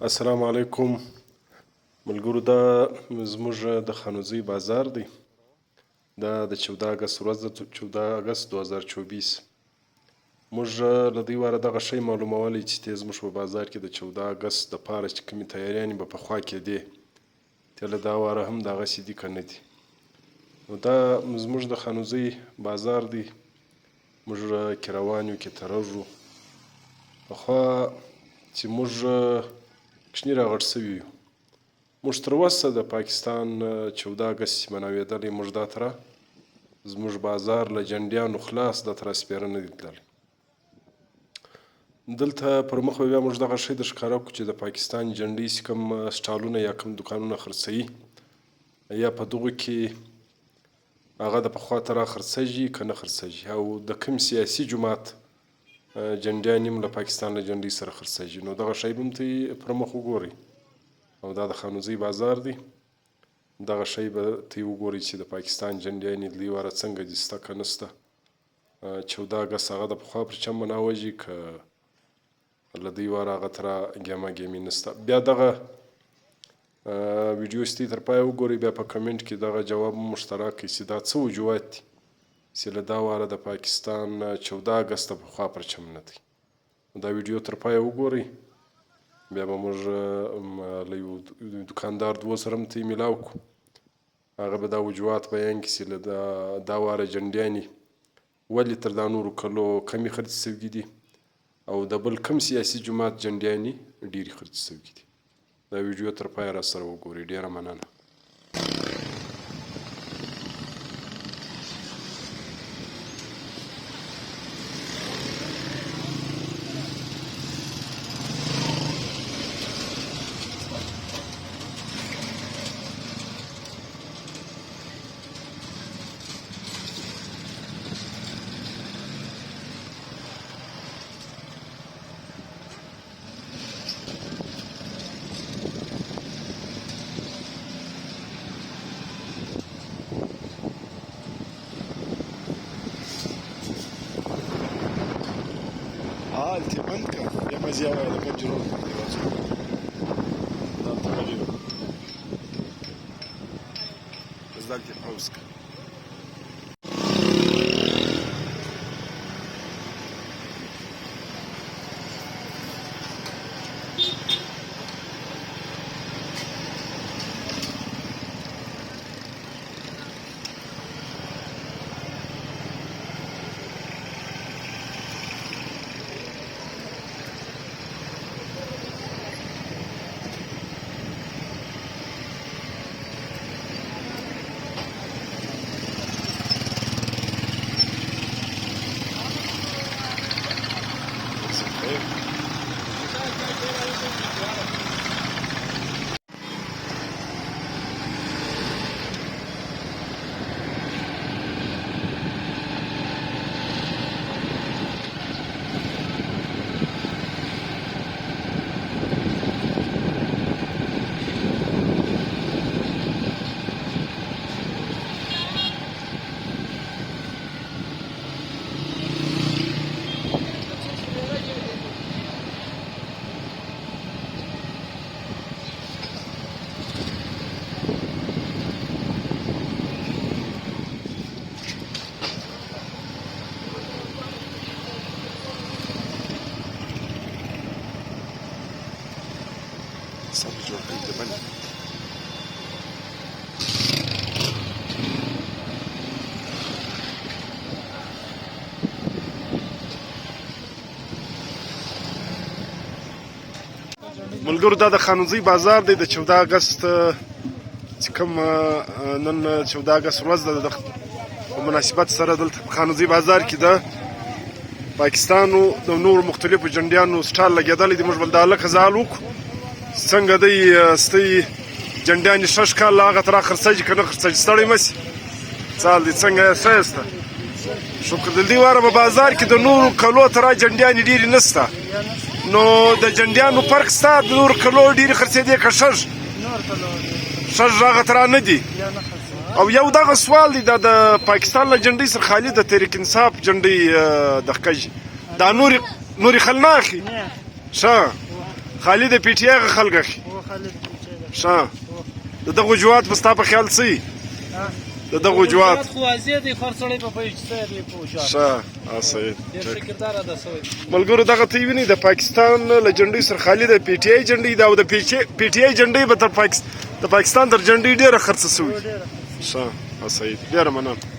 السلام علیکم ملګرو. دا زموږ د خانوزۍ بازار دی. دا د 14 اګست ورځ ده، 14 اګست 2024. موږ له دې واره دغه شی معلومولی چې زموږ په بازار کې د 14 اګست دپاره چې کومې تیاریانې به پخوا کېدې، تیله دا واره هم دغسې دي که نه دي. نو دا زموږ د خانوزۍ بازار دی. موږ کې روان یو، کې ترژو. پخوا چې موږ کوچني راغټ سوي یو، موږ تر اوسه د پاکستان 14 اګست چې مناوېدلی، موږ دا تره زموږ بازار له جنډیانو خلاص دا تر سپېره نه دي تللی. دلته پر مخ به بیا موږ دغه شی در ښکاره کړو چې د پاکستان جنډۍ چې کوم سټالونه یا کوم دوکانونه خرڅوي، یا په دغو کې هغه د پخوا تره خرڅېږي که نه خرڅېږي، او د کوم سیاسي جماعت جنډیان هم له پاکستان له جنډۍ سره خرڅېږي. نو دغه شی به هم ته پر مخ وګورئ، او دا د خانوزۍ بازار دی. دغه شی به ته وګورئ چې د پاکستان جنډیانې دې واره څنګه دي، شته که نه شته. 14 اګست هغه د پخوا پرچم مناوږي که له دې واره هغه تره ګیما ګیمي نه شته. بیا دغه ویډیو چې تر پایه وګورئ، بیا په کمنټ کې دغه جواب هم مشترک کړئ چې دا څه وجوهات دي چې له دا واره د پاکستان 14 اګست د پخوا پرچم نه دی. دا ویډیو تر پایه وګورئ، بیا به موږ له یو دوکاندار دوو سره هم ته میلاو کړو. هغه به دا وجوهات بیان کړي چې له دا واره جنډیانې ولې تر دا نورو کلو کمې خرڅې شوي دي، او د بل کوم سیاسي جماعت جنډیانې ډېرې خرڅې شوي دي. دا ویډیو تر پایه را سره وګورئ. ډېره مننه. التي بنكر يا مزياوي على مجرور لا تغير بس ذاك الحوسك صار جور قيد بنا ملګرو. دا د خانوزۍ بازار دی د 14 اګست چې کوم نن 14 اګست ورځ ده، د مناسبت سره دلته په خانوزۍ بازار کې د پاکستانو د نورو مختلفو جنډیانو سټال لګېدلی دی. موږ به د هلکه زال وکړو څنګه دی ستۍ جنډیانې ښه ښکاله هغه تر خرڅېږي که نه خرڅېږي. ستړی مه سي، څال دی څنګه یې ښه یسته؟ شکر. د دې واره په بازار کې د نورو کلو تر جنډیانې ډېرې نه شته، نو د جنډیانو فرق شته. د نورو کلو ډېرې خرڅېدې که شږ هغه تر نه دي. او یو دغه سوال دی، دا د پاکستان له جنډۍ سره خالي د تحریک انصاف جنډۍ د ښکږي دا نورې خل نه اخلي. ښه خالد د پی ټی آی خلک هو خالد پیچه ښه د دغه جوات په ستا په خیال څه د دغه جوات خو ازیه دی خرڅړې په پیسې دی پوښه ښه صحیح ډېر فکردار ده سوې ملګرو دغه ته ویني د پاکستان له جنډۍ سره خالد د پی ټی آی جنډۍ دا او د پی ټی آی جنډۍ به د پاکستان تر جنډۍ ډیره خرڅه شوې ښه صحیح ډیره مننه